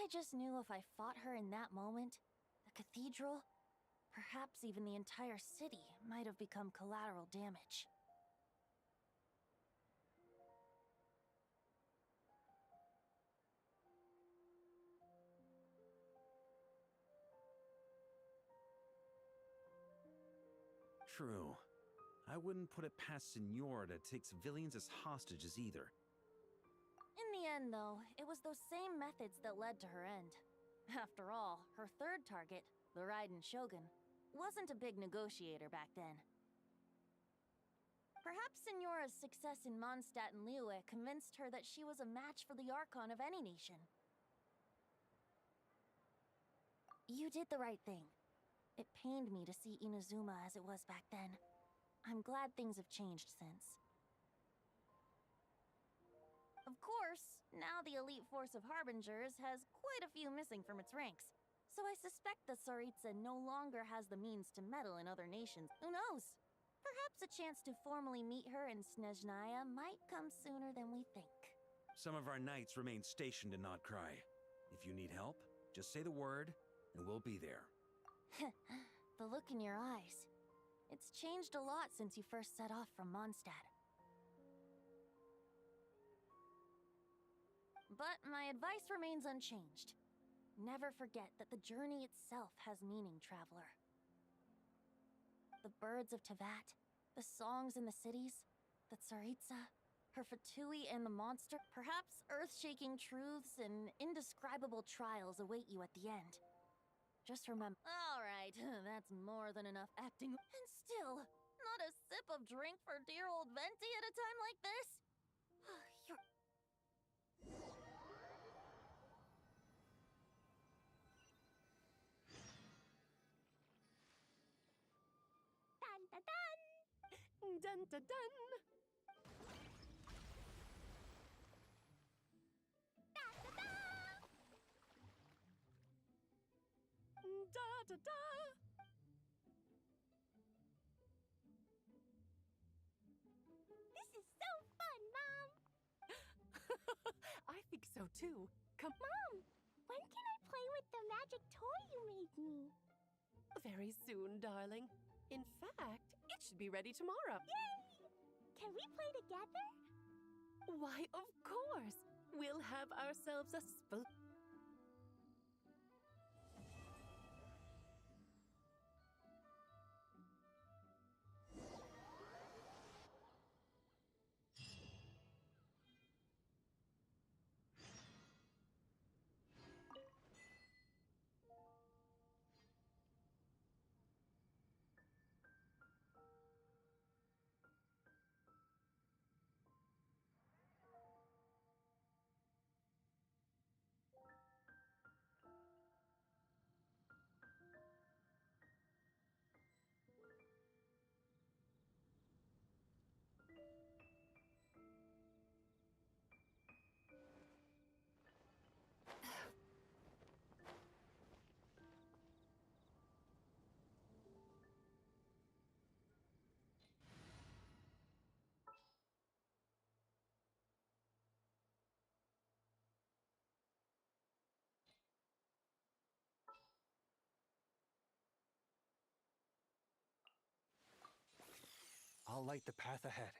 I just knew if I fought her in that moment, the cathedral, perhaps even the entire city, might have become collateral damage. True. I wouldn't put it past Signora to take civilians as hostages either. In the end, though, it was those same methods that led to her end. After all, her third target, the Raiden Shogun, wasn't a big negotiator back then. Perhaps Signora's success in Mondstadt and Liyue convinced her that she was a match for the Archon of any nation. You did the right thing. It pained me to see Inazuma as it was back then. I'm glad things have changed since. Of course, now the elite force of Harbingers has quite a few missing from its ranks, so I suspect that Tsaritsa no longer has the means to meddle in other nations. Who knows? Perhaps a chance to formally meet her in Snezhnaya might come sooner than we think. Some of our knights remain stationed in Notcry. If you need help, just say the word, and we'll be there. The look in your eyes. It's changed a lot since you first set off from Mondstadt. But my advice remains unchanged. Never forget that the journey itself has meaning, traveler. The birds of Tevat, the songs in the cities, the Tsaritsa, her Fatui and the monster, perhaps earth-shaking truths and indescribable trials await you at the end. Just remember— Alright, that's more than enough acting. And still, not a sip of drink for dear old Venti at a time like this? You're— Dun dun dun! Dun dun dun! Da da da! Da da da! This is so fun, Mom! I think so too. Come Mom, when can I play with the magic toy you made me? very soon, darling. In fact, it should be ready tomorrow. Yay! Can we play together? Why, of course! We'll have ourselves a I'll light the path ahead.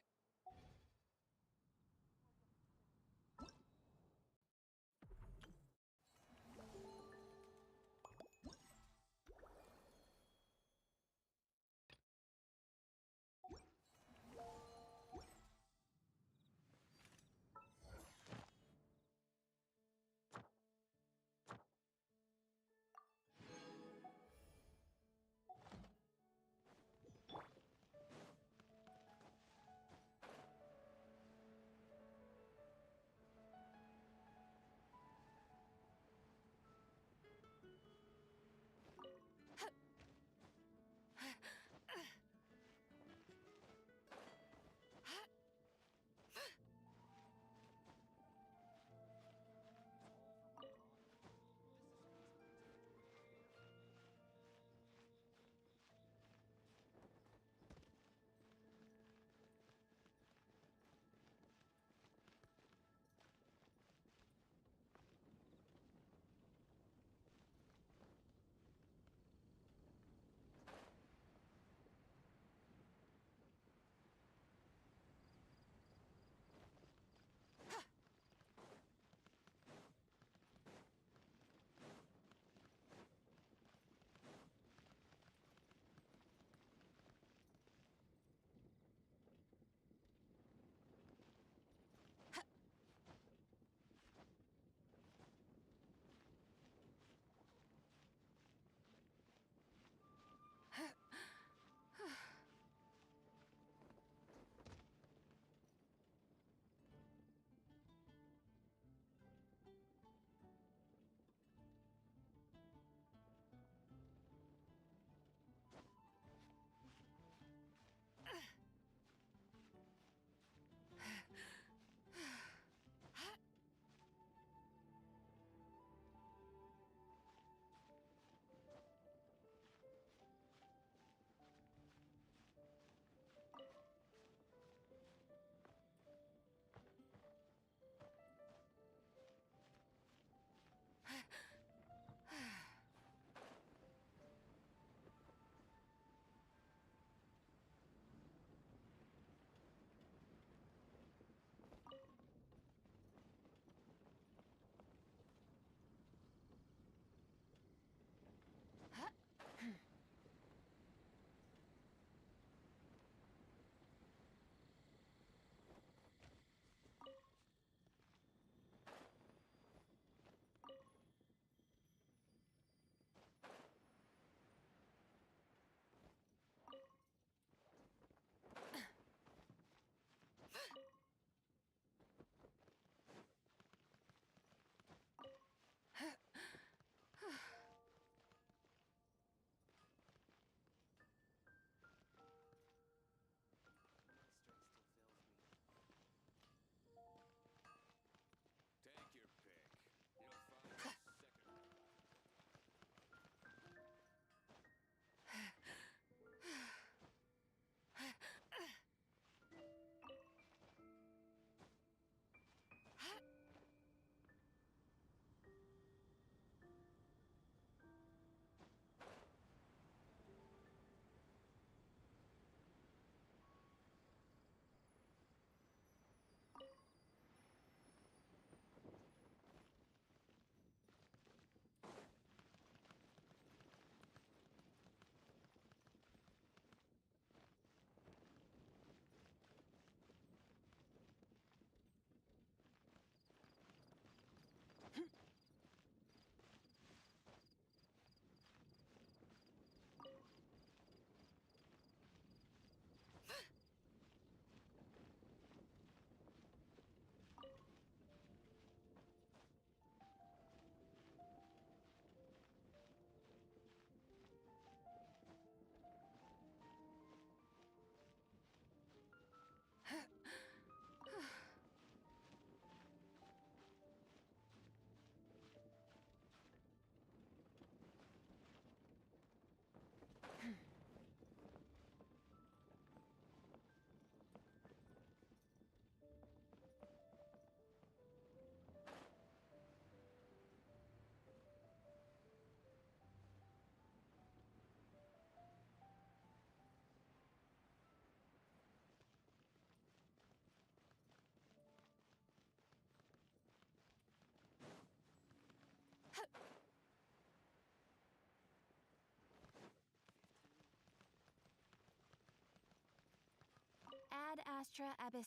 Astra Abyss.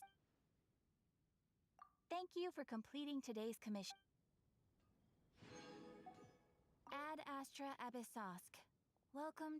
Thank you for completing today's commission. Ad Astra Abyssosk. Welcome.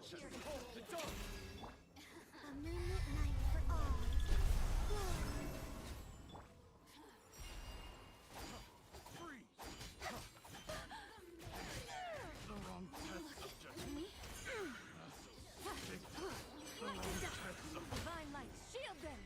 A moonlit night for all. Divine light, shield them!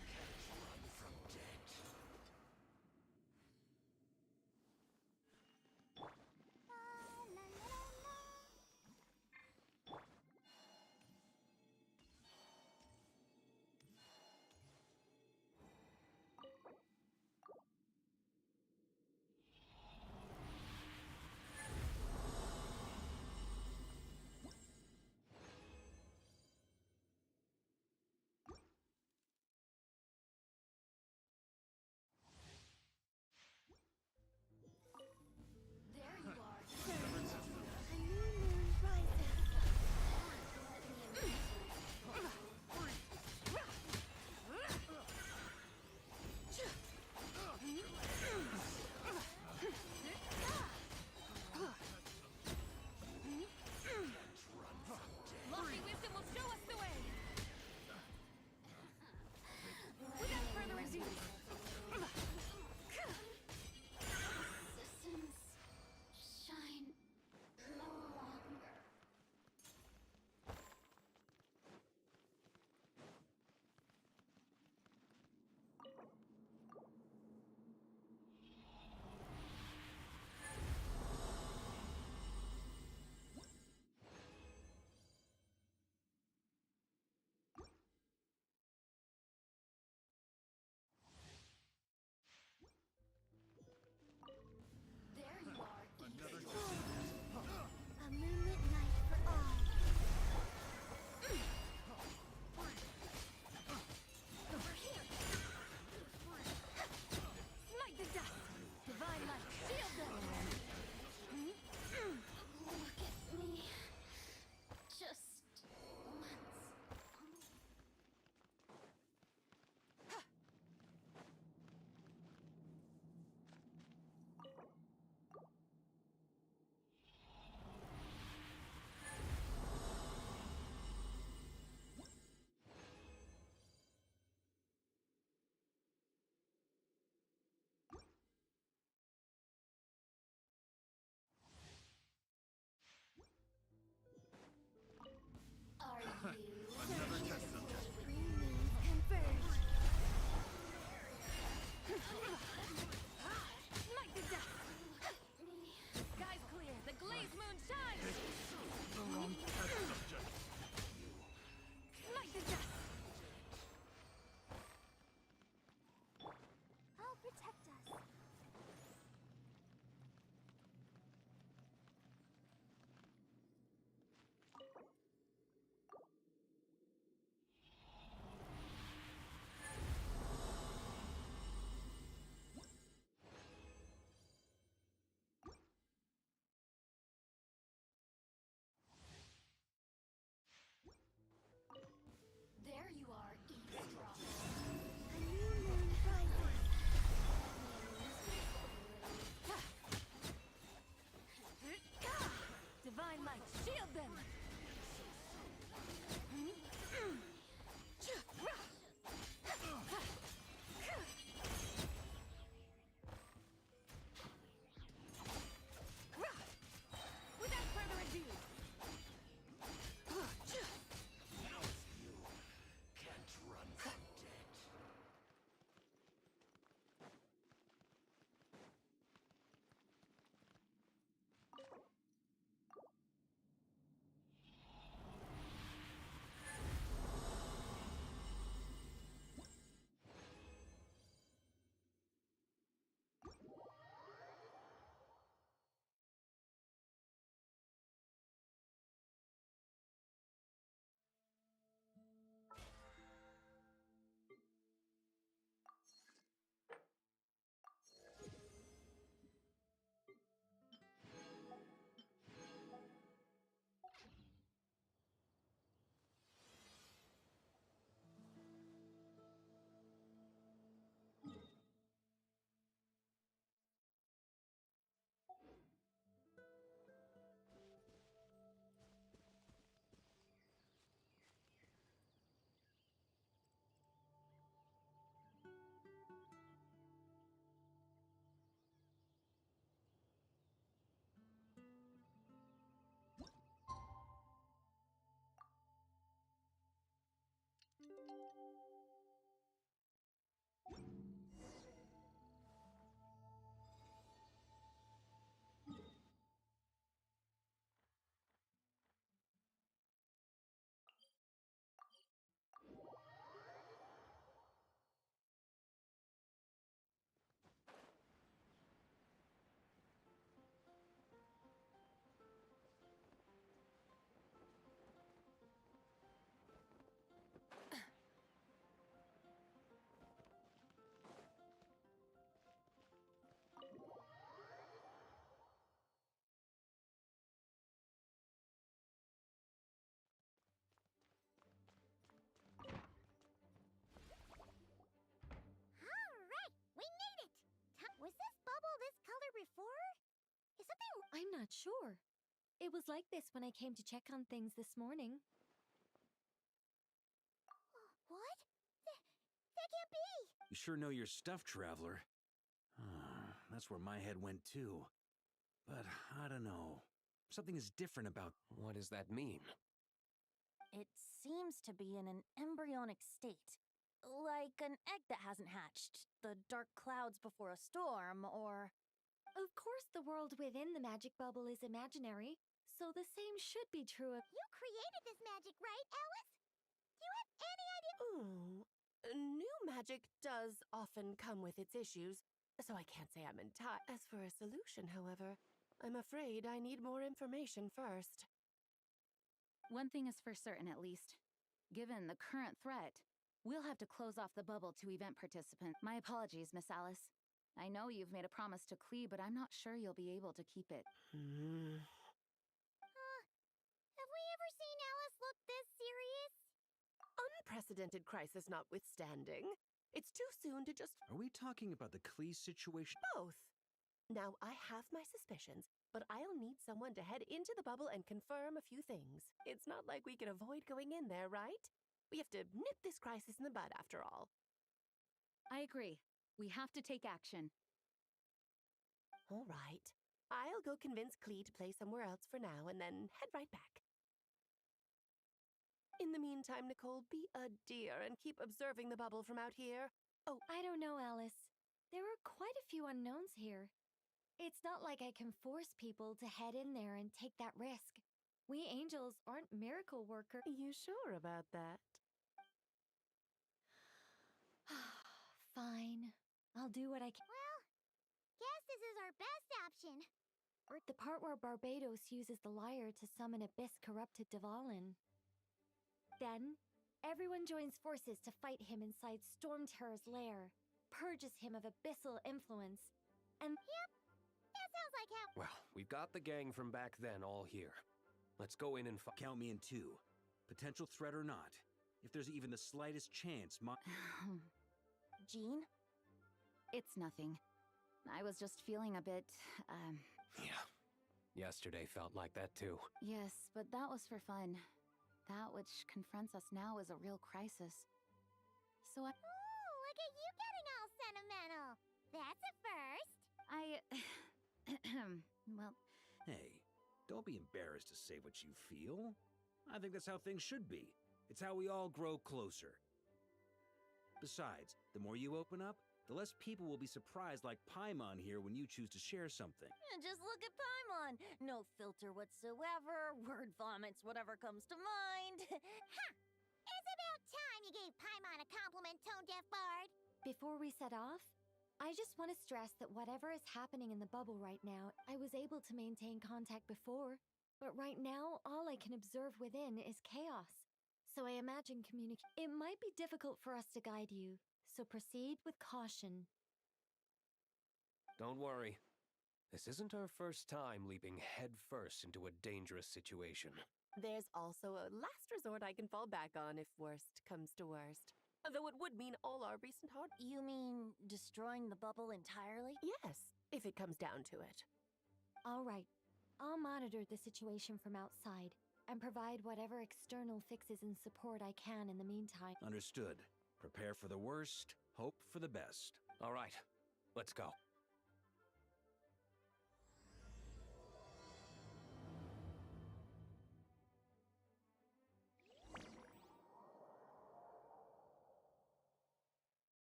I'm not sure. It was like this when I came to check on things this morning. What? That can't be! You sure know your stuff, Traveler. That's where my head went too. But I don't know. Something is different about... What does that mean? It seems to be in an embryonic state. Like an egg that hasn't hatched, the dark clouds before a storm, or... Of course, the world within the magic bubble is imaginary, so the same should be true of. You created this magic, right, Alice? Do you have any idea? Ooh, new magic does often come with its issues, so I can't say I'm entire. As for a solution, however, I'm afraid I need more information first. One thing is for certain, at least. Given the current threat, we'll have to close off the bubble to event participants. My apologies, Miss Alice. I know you've made a promise to Klee, but I'm not sure you'll be able to keep it. Have we ever seen Alice look this serious? Unprecedented crisis notwithstanding, it's too soon to just Are we talking about the Klee situation? both. Now, I have my suspicions, but I'll need someone to head into the bubble and confirm a few things. It's not like we can avoid going in there, right? We have to nip this crisis in the bud, after all. I agree. We have to take action. All right. I'll go convince Klee to play somewhere else for now and then head right back. In the meantime, Nicole, be a dear and keep observing the bubble from out here. Oh, I don't know, Alice. There are quite a few unknowns here. It's not like I can force people to head in there and take that risk. We angels aren't miracle workers. you sure about that? Fine. I'll do what I can. Well, guess this is our best option. The part where Barbados uses the lyre to summon Abyss corrupted Dvalin. Then, everyone joins forces to fight him inside Storm Terror's lair, purges him of abyssal influence, and That sounds like how. Well, we've got the gang from back then all here. Let's go in and fight. Count me in two. Potential threat or not. If there's even the slightest chance, Jean? It's nothing. I was just feeling a bit, Yeah. Yesterday felt like that too. yes, but that was for fun. That which confronts us now is a real crisis. So Ooh, look at you getting all sentimental. That's a first. well, hey, don't be embarrassed to say what you feel. I think that's how things should be. It's how we all grow closer. Besides, the more you open up, the less people will be surprised like Paimon here when you choose to share something. Just look at Paimon. No filter whatsoever, word vomits whatever comes to mind. Ha! It's about time you gave Paimon a compliment, tone-deaf bard. before we set off, I just want to stress that whatever is happening in the bubble right now, I was able to maintain contact before, but right now, all I can observe within is chaos. So I imagine it might be difficult for us to guide you, so proceed with caution. Don't worry. This isn't our first time leaping headfirst into a dangerous situation. There's also a last resort I can fall back on if worst comes to worst. Though it would mean all our recent hard... You mean destroying the bubble entirely? Yes, if it comes down to it. All right, I'll monitor the situation from outside and provide whatever external fixes and support I can in the meantime. Understood. Prepare for the worst, hope for the best. All right, let's go.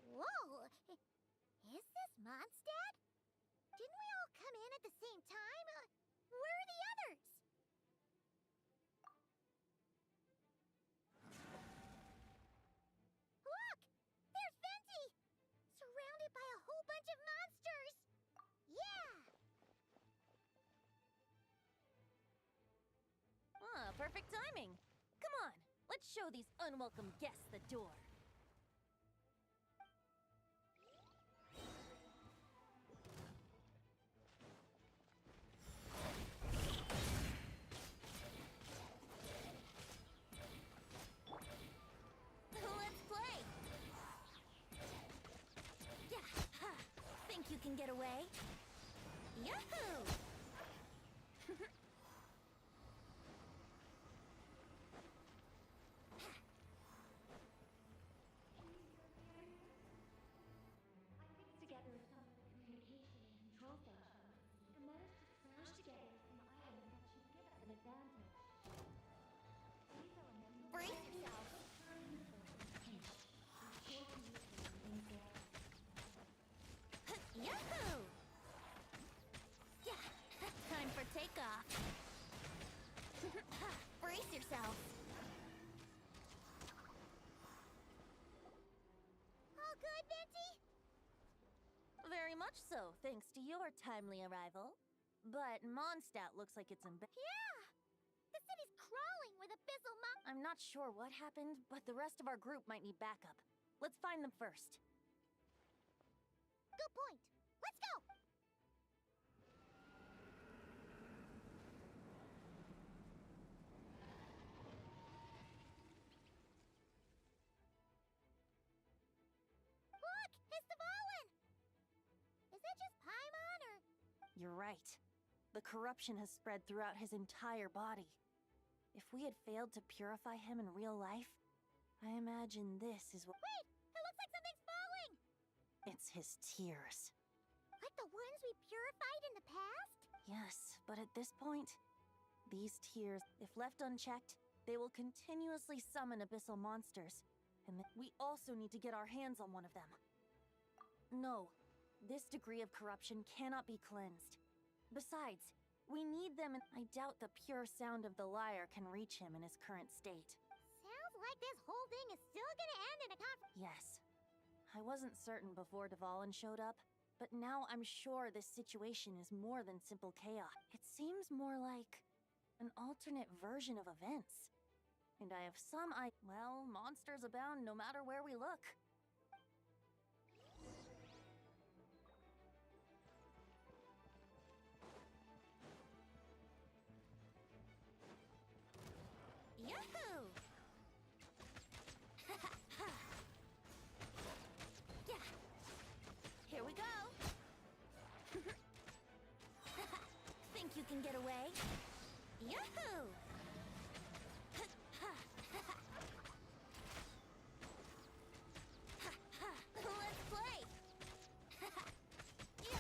Whoa! Is this Mondstadt? Didn't we all come in at the same time? Where are the others? Look! There's Venti! Surrounded by a whole bunch of monsters! Yeah! Ah, perfect timing. Come on, let's show these unwelcome guests the door. get away? Yahoo! Together some communication and control functions, and managed to smash together some items that should give us an advantage. These elements will Brace yourself. turn useful in a pinch. Be sure to use them in there. Yahoo! Yeah, time for takeoff. Brace yourself. All good, Venti? Very much so, thanks to your timely arrival. But Mondstadt looks like it's in bed. Yeah! The city's crawling with abyssal I'm not sure what happened, but the rest of our group might need backup. Let's find them first. Good point. Let's go! Look! It's the Volin! Is it just Paimon, or... You're right. The corruption has spread throughout his entire body. If we had failed to purify him in real life, I imagine this is what— Wait! It looks like something's falling! It's his tears. Like the ones we purified in the past? Yes, but at this point, these tears, if left unchecked, they will continuously summon abyssal monsters. And we also need to get our hands on one of them. No, this degree of corruption cannot be cleansed. Besides, we need them, and I doubt the pure sound of the lyre can reach him in his current state. Sounds like this whole thing is still gonna end in a Yes. I wasn't certain before Dvalin showed up, but now I'm sure this situation is more than simple chaos. It seems more like an alternate version of events. And I have well, monsters abound no matter where we look. Yahoo! Yeah. Here we go. Think you can get away? Yahoo! Let's play. Yeah.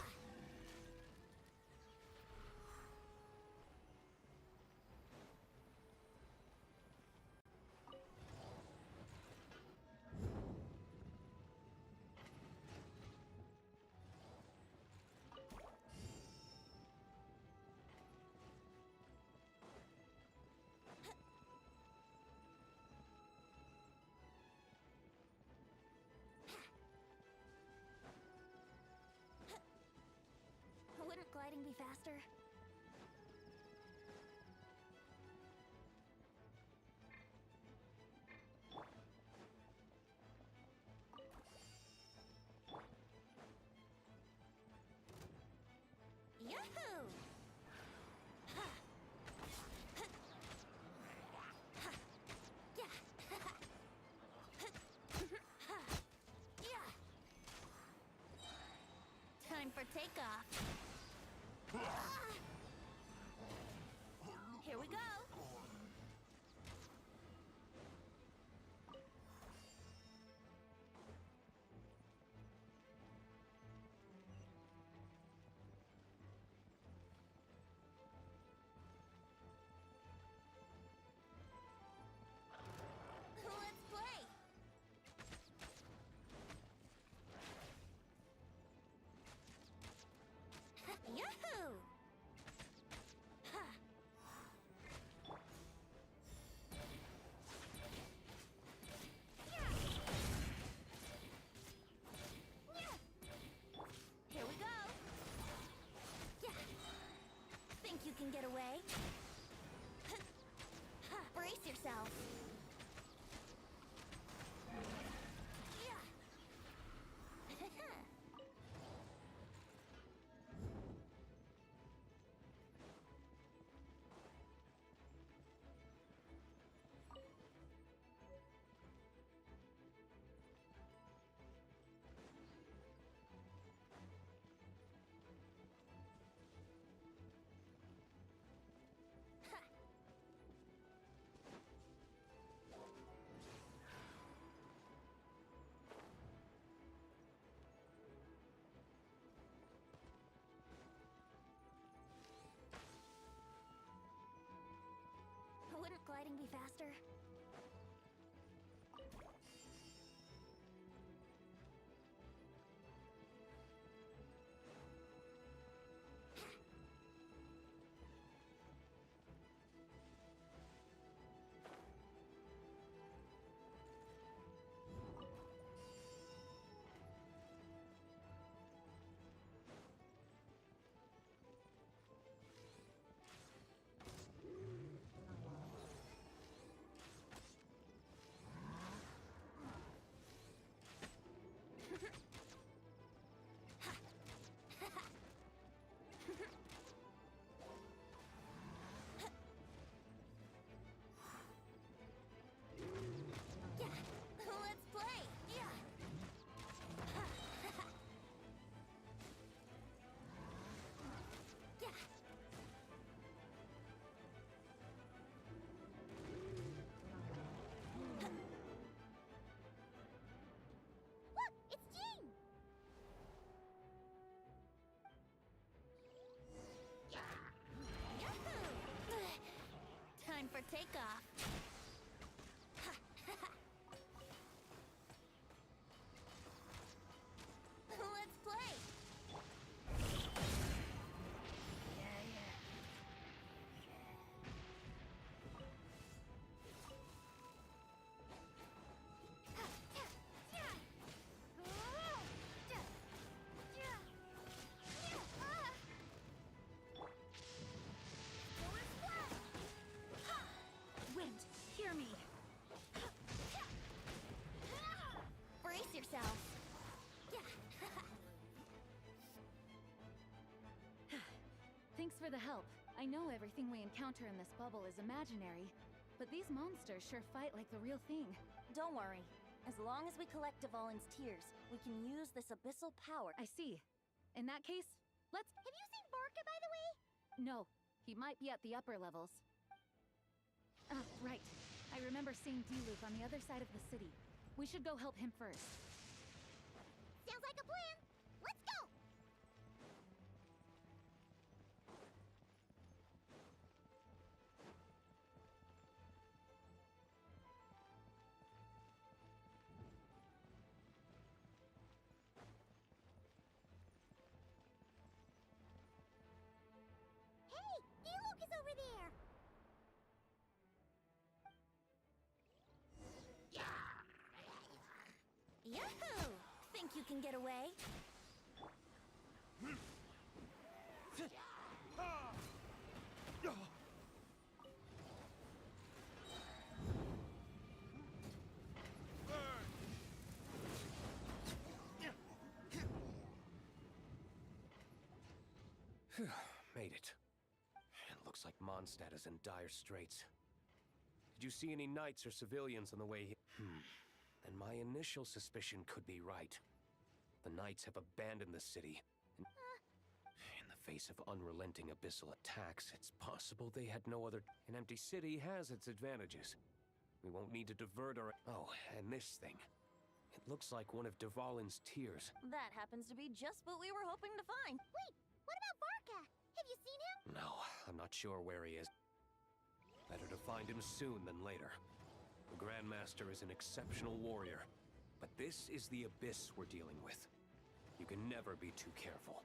Wouldn't gliding be faster? Yahoo! Ha! Ha! Ha! Yeah! Ha! Yeah! Time for takeoff. Here we go. Let's play. Yahoo! Ha! Here we go. Yeah. Think you can get away? Brace yourself. Yeah. sliding be faster? Let's play! Yeah! Yeah! Look! It's Jean! Yahoo! Time for takeoff. Let's play! Wind, hear me. Brace yourself. Thanks for the help. I know everything we encounter in this bubble is imaginary, but these monsters sure fight like the real thing. Don't worry. As long as we collect Dvalin's tears, we can use this abyssal power. I see. In that case, let's... Have you seen Barca, by the way? No, he might be at the upper levels. Ah, right. I remember seeing D-Loop on the other side of the city. We should go help him first. Sounds like a plan. Let's go! Hey! D-Luke is over there! Yahoo! Think you can get away? Made it. It looks like Mondstadt is in dire straits. Did you see any knights or civilians on the way here? Then my initial suspicion could be right. The knights have abandoned the city. In the face of unrelenting abyssal attacks, it's possible they had no other... An empty city has its advantages. We won't need to divert our... Oh, and this thing. It looks like one of Dvalin's tears. That happens to be just what we were hoping to find. Wait, what about Barca? Have you seen him? No, I'm not sure where he is. Better to find him soon than later. The Grandmaster is an exceptional warrior, but this is the abyss we're dealing with. You can never be too careful.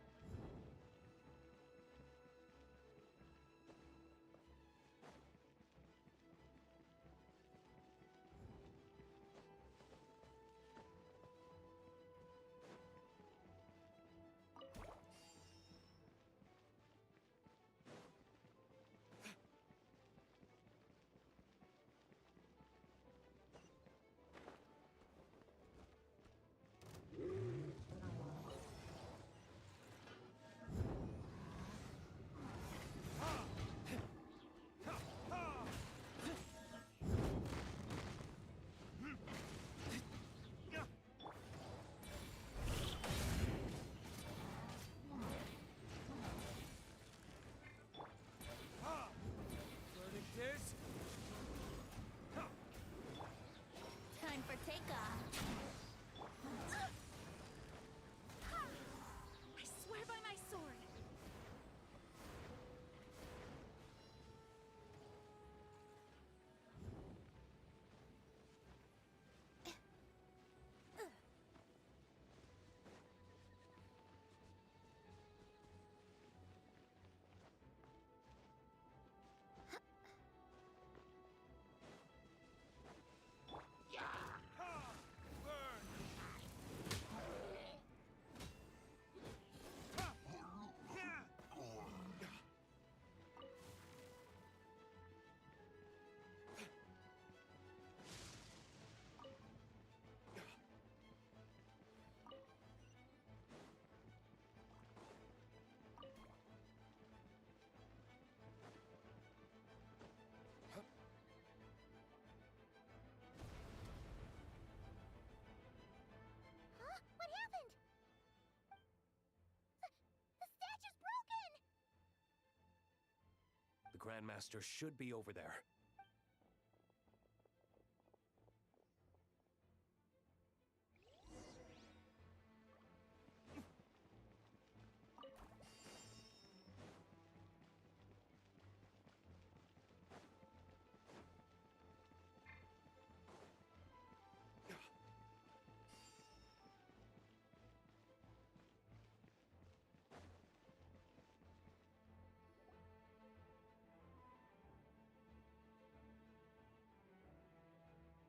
Grandmaster should be over there.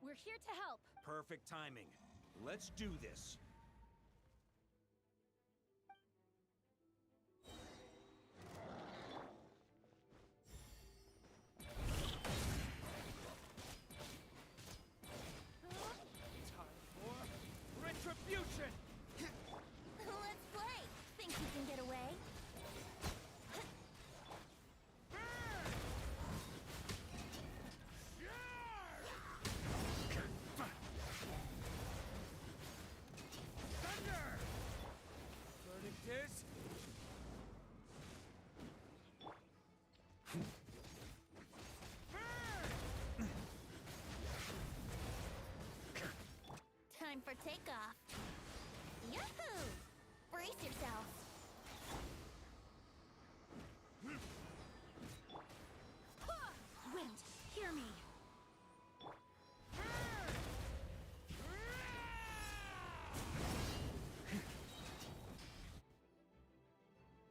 We're here to help. Perfect timing. Let's do this. Time for retribution! Let's play! Think you can get away? Thunder! Verdict is... Time for takeoff. Yahoo! Brace yourself. Wind, hear me.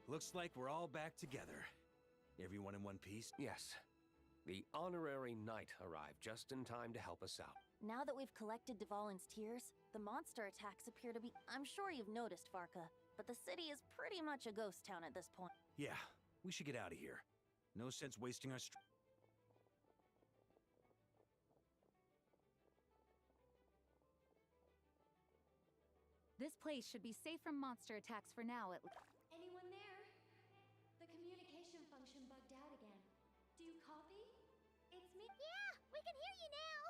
Looks like we're all back together. Everyone in one piece? Yes. The honorary knight arrived just in time to help us out. Now that we've collected Dvalin's tears, the monster attacks appear to be... I'm sure you've noticed, Farka, but the city is pretty much a ghost town at this point. Yeah, we should get out of here. No sense wasting our This place should be safe from monster attacks for now, at least. Anyone there? The communication function bugged out again. Do you copy? It's me. Yeah, we can hear you now.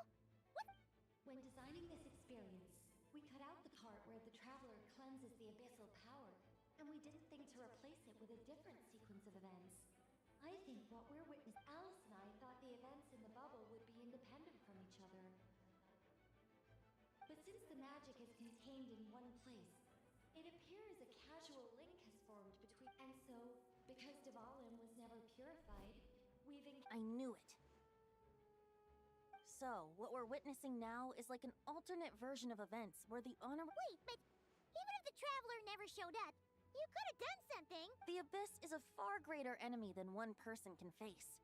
When designing this experience, we cut out the part where the traveler cleanses the abyssal power, and we didn't think to replace it with a different sequence of events. I think what we're witnessing... Alice and I thought the events in the bubble would be independent from each other. But since the magic is contained in one place, it appears a casual link has formed between... And so, because Dvalin was never purified, we've... I knew it. So, what we're witnessing now is like an alternate version of events where the honor... Wait, but even if the traveler never showed up, you could have done something. The Abyss is a far greater enemy than one person can face.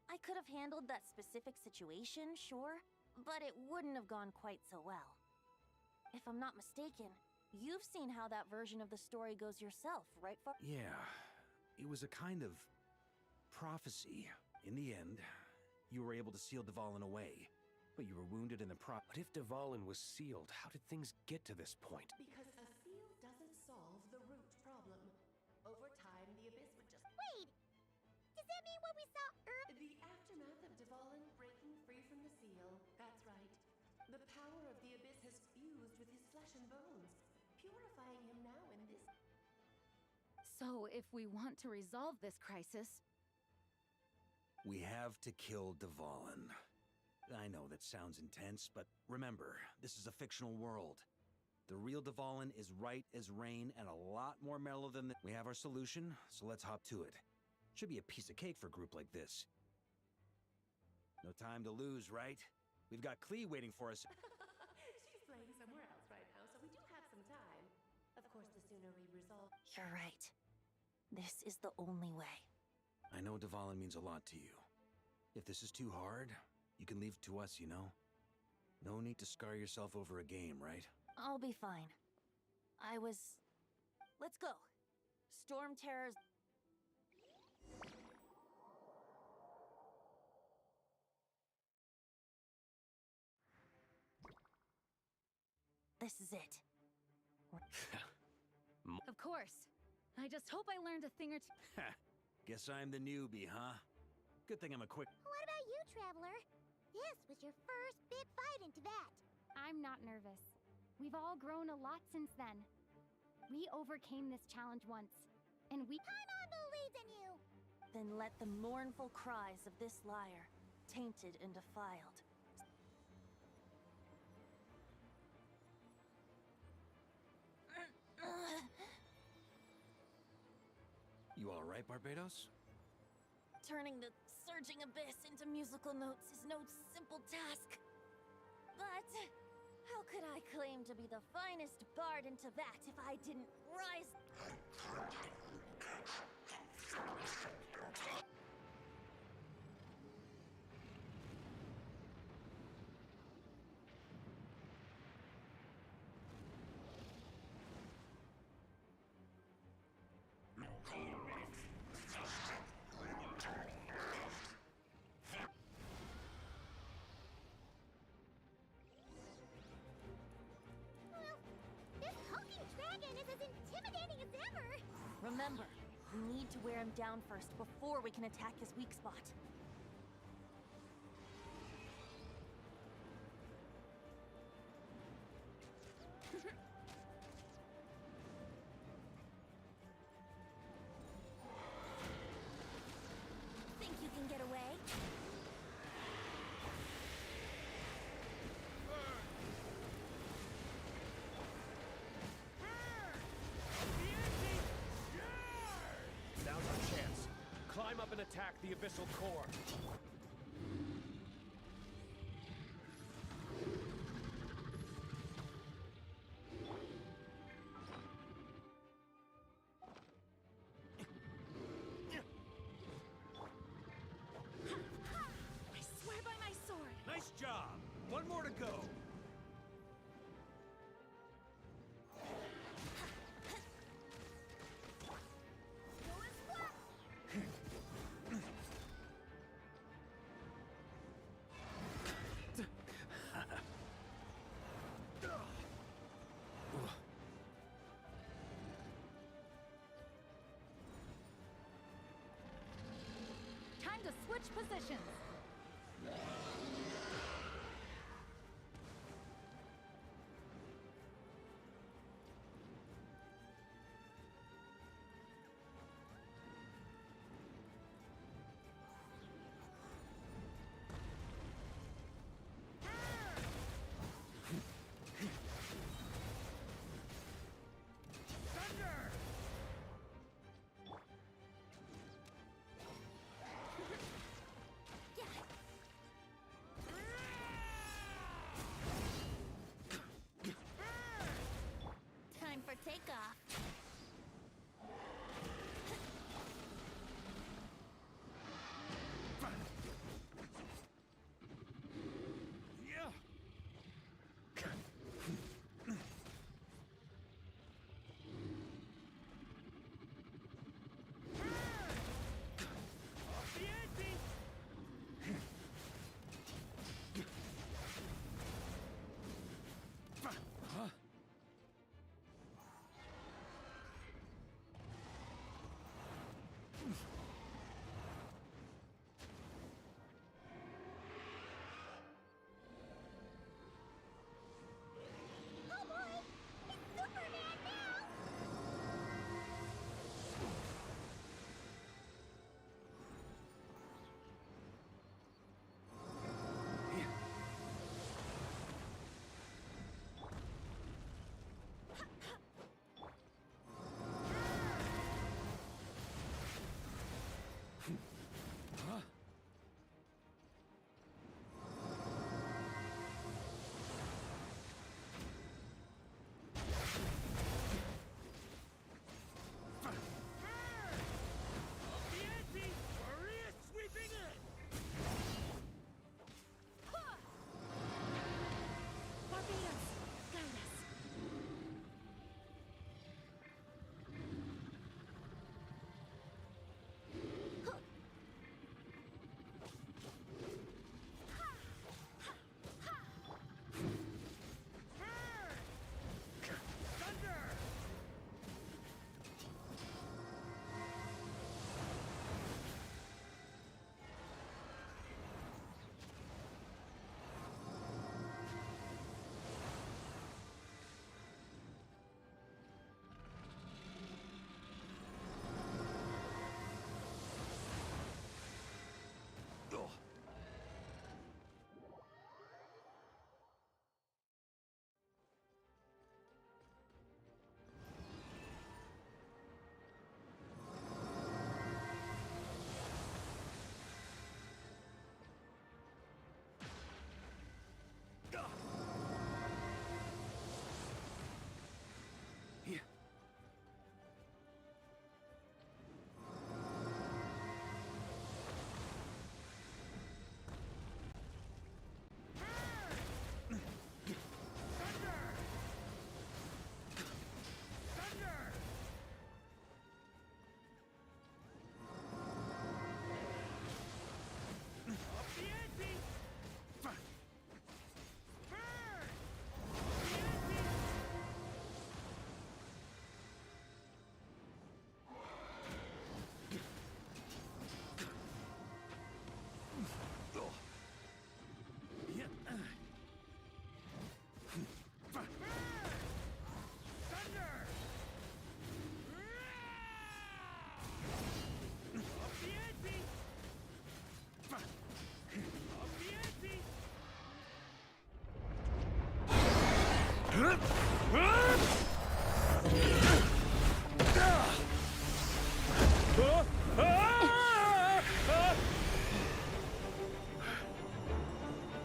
I could have handled that specific situation, sure, but it wouldn't have gone quite so well. If I'm not mistaken, you've seen how that version of the story goes yourself, right, Far? Yeah, it was a kind of prophecy. In the end, you were able to seal Dvalin away, but you were wounded in the But if Dvalin was sealed, how did things get to this point? Because a seal doesn't solve the root problem. Over time, the Abyss would just... Wait, does that mean what we saw earlier? The aftermath of Dvalin breaking free from the seal, that's right. The power of the Abyss has fused with his flesh and bones, purifying him now in this... So, if we want to resolve this crisis, We have to kill Dvalin. I know that sounds intense, but remember, this is a fictional world. The real Dvalin is right as rain and a lot more mellow than We have our solution, so let's hop to it. Should be a piece of cake for a group like this. No time to lose, right? We've got Klee waiting for us. She's playing somewhere else right now, so we do have some time. Of course, the sooner we resolve... You're right. This is the only way. I know Dvalin means a lot to you. If this is too hard, you can leave it to us, you know? No need to scar yourself over a game, right? I'll be fine. Let's go. Storm Terror's... This is it. of course. I just hope I learned a thing or two. Guess I'm the newbie, huh? Good thing I'm a quick... What about you, Traveler? This was your first big fight in Teyvat. I'm not nervous. We've all grown a lot since then. We overcame this challenge once, and we... Paimon believes in you! Then let the mournful cries of this lyre, tainted and defiled. You all right, Barbados? Turning the surging abyss into musical notes is no simple task. But how could I claim to be the finest bard in Teyvat if I didn't rise? This hulking dragon is as intimidating as ever! Remember, we need to wear him down first before we can attack his weak spot. Think you can get away? Now's our chance. Climb up and attack the abyssal core. I swear by my sword! Nice job! One more to go! Time to switch positions.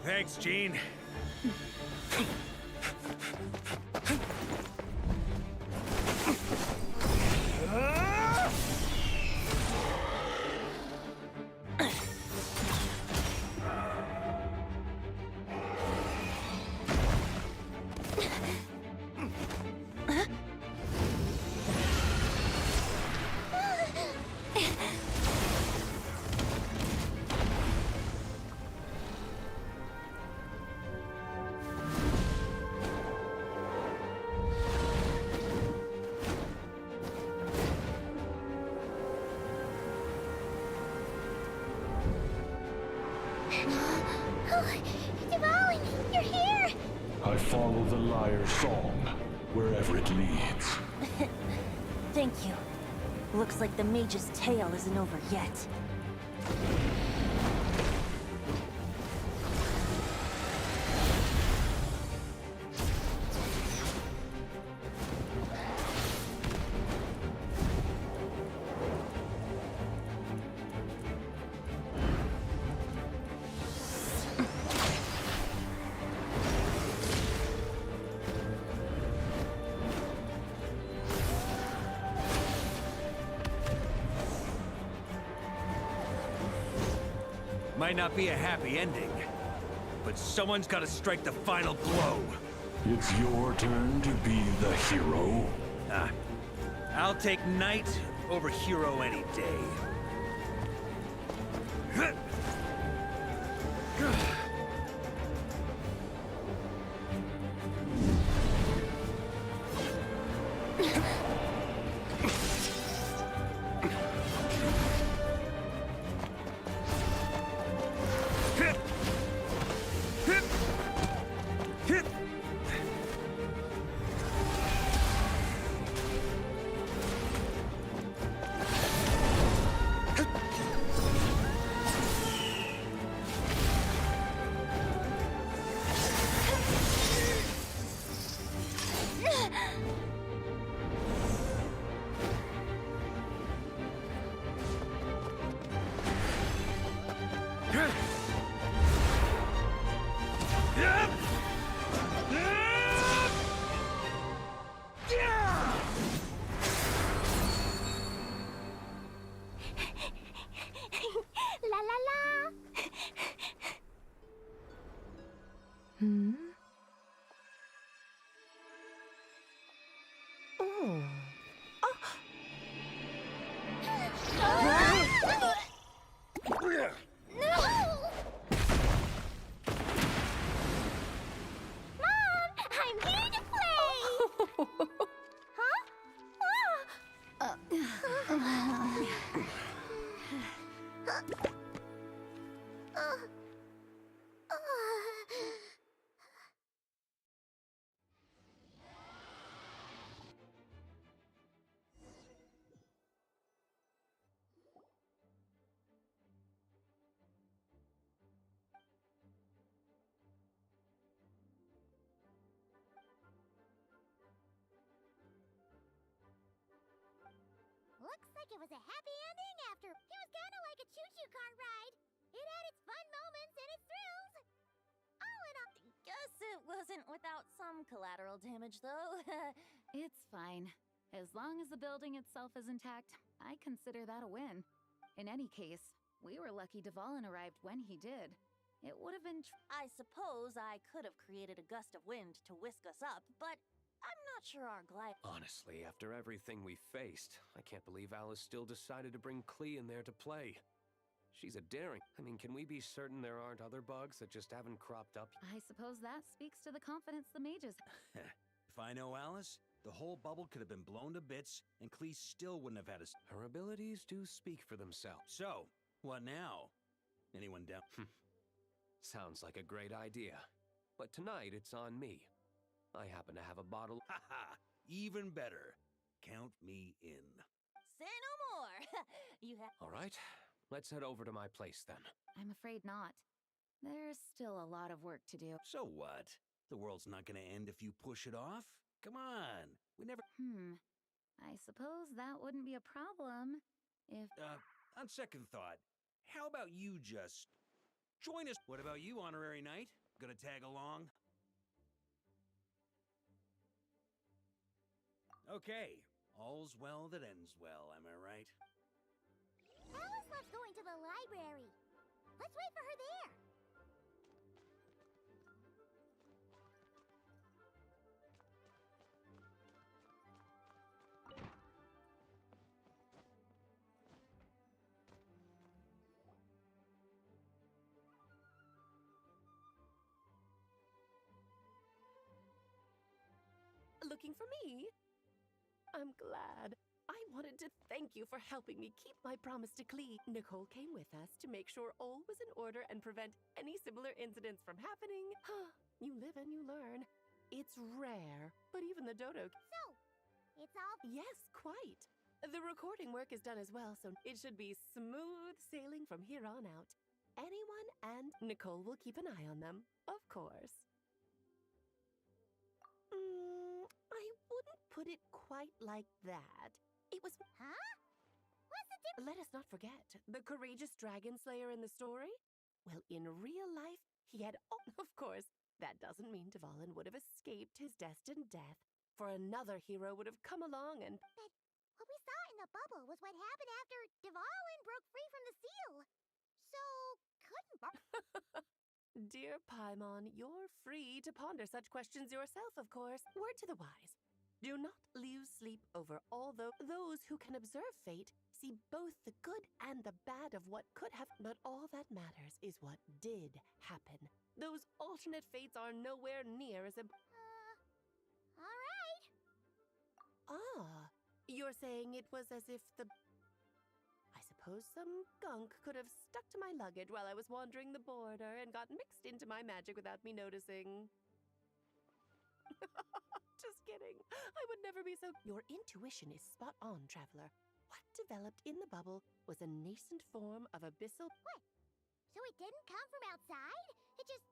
Thanks, Gene. Devouring, you're here! I follow the lyre's song, wherever it leads. Thank you. Looks like the mage's tale isn't over yet. Might not be a happy ending, but someone's got to strike the final blow. It's your turn to be the hero. I'll take knight over hero any day. La la la! Oh. Mom, I'm here to play! Huh? Looks like it was a happy ending after. It was kind of like a choo-choo car ride. It had its fun moments and its thrills. All in all, Guess it wasn't without some collateral damage, though. It's fine. As long as the building itself is intact, I consider that a win. In any case, we were lucky Dvalin arrived when he did. It would have been I suppose I could have created a gust of wind to whisk us up, but I'm not sure our glide. Honestly, after everything we faced, I can't believe Alice still decided to bring Klee in there to play. She's a daring. I mean, can we be certain there aren't other bugs that just haven't cropped up? I suppose that speaks to the confidence the mages. If I know Alice, the whole bubble could have been blown to bits, and Clee still wouldn't have had us. Her abilities do speak for themselves. So, what now? Anyone down? Sounds like a great idea. But tonight, it's on me. I happen to have a bottle. Haha! Even better. Count me in. Say no more. You have. All right, let's head over to my place then. I'm afraid not. There's still a lot of work to do. So what? The world's not gonna end if you push it off? Come on. We never. I suppose that wouldn't be a problem if. On second thought, how about you just Join us. What about you, Honorary Knight? Gonna tag along? Okay. All's well that ends well, am I right? Alice loves going to the library. Let's wait for her there. Looking for me? I'm glad. I wanted to thank you for helping me keep my promise to Klee. Nicole came with us to make sure all was in order and prevent any similar incidents from happening. You live and you learn. It's rare, but even the dodo... So, it's all... Yes, quite. The recording work is done as well, so it should be smooth sailing from here on out. Anyone and Nicole will keep an eye on them, of course. I wouldn't put it quite like that. It was... Huh? What's the difference? Let us not forget, the courageous dragon slayer in the story? Well, in real life, he had... Oh, of course, that doesn't mean Dvalin would have escaped his destined death, for another hero would have come along and... But what we saw in the bubble was what happened after Dvalin broke free from the seal. So, couldn't... Dear Paimon, you're free to ponder such questions yourself, of course. Word to the wise. Do not lose sleep over although those who can observe fate see both the good and the bad of what could have, but all that matters is what did happen. Those alternate fates are nowhere near as all right. Ah, you're saying it was as if the... I suppose some gunk could have stuck to my luggage while I was wandering the border and got mixed into my magic without me noticing. Just kidding. I would never be so... Your intuition is spot on, Traveler. What developed in the bubble was a nascent form of abyssal... What? So it didn't come from outside? It just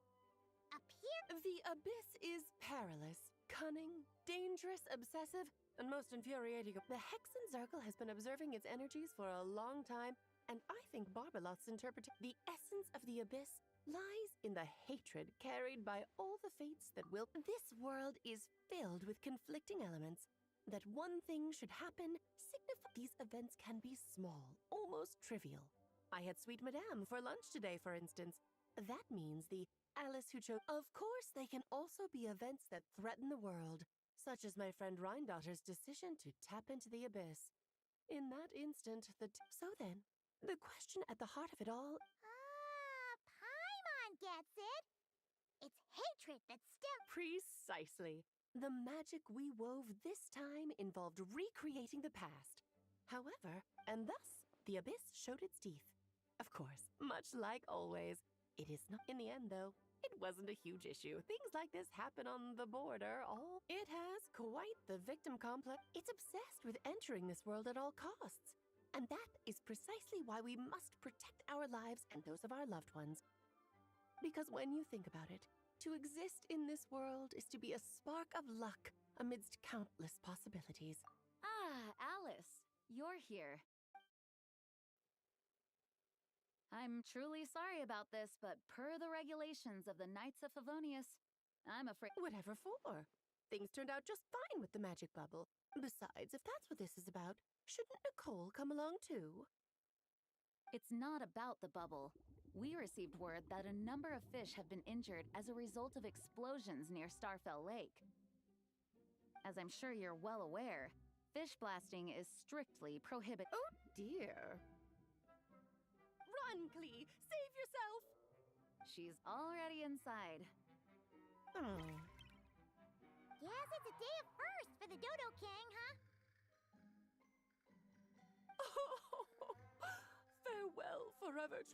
appeared? The abyss is perilous, cunning, dangerous, obsessive, and most infuriating. The Hexen Circle has been observing its energies for a long time, and I think Barbalot's interpretation... The essence of the abyss lies in the hatred carried by all the fates that will... This world is filled with conflicting elements. That one thing should happen signifies these events can be small, almost trivial. I had Sweet Madame for lunch today, for instance. That means the Alice who chose... Of course, they can also be events that threaten the world, such as my friend Rhindotter's decision to tap into the abyss. In that instant, So then, the question at the heart of it all... Paimon gets it. It's hatred that stems... Precisely. The magic we wove this time involved recreating the past. However, and thus, the abyss showed its teeth. Of course, much like always, it is not... In the end, though, it wasn't a huge issue. Things like this happen on the border, It has quite the victim complex. It's obsessed with entering this world at all costs. And that is precisely why we must protect our lives and those of our loved ones. Because when you think about it, to exist in this world is to be a spark of luck amidst countless possibilities. Ah, Alice, you're here. I'm truly sorry about this, but per the regulations of the Knights of Favonius, I'm afraid... Whatever for. Things turned out just fine with the magic bubble. Besides, if that's what this is about, shouldn't Nicole come along too? It's not about the bubble. We received word that a number of fish have been injured as a result of explosions near Starfell Lake. As I'm sure you're well aware, fish blasting is strictly prohibited. Oh dear. Run, Klee! Save yourself! She's already inside. Guess it's a day of first for the Dodo King, huh? Farewell forever,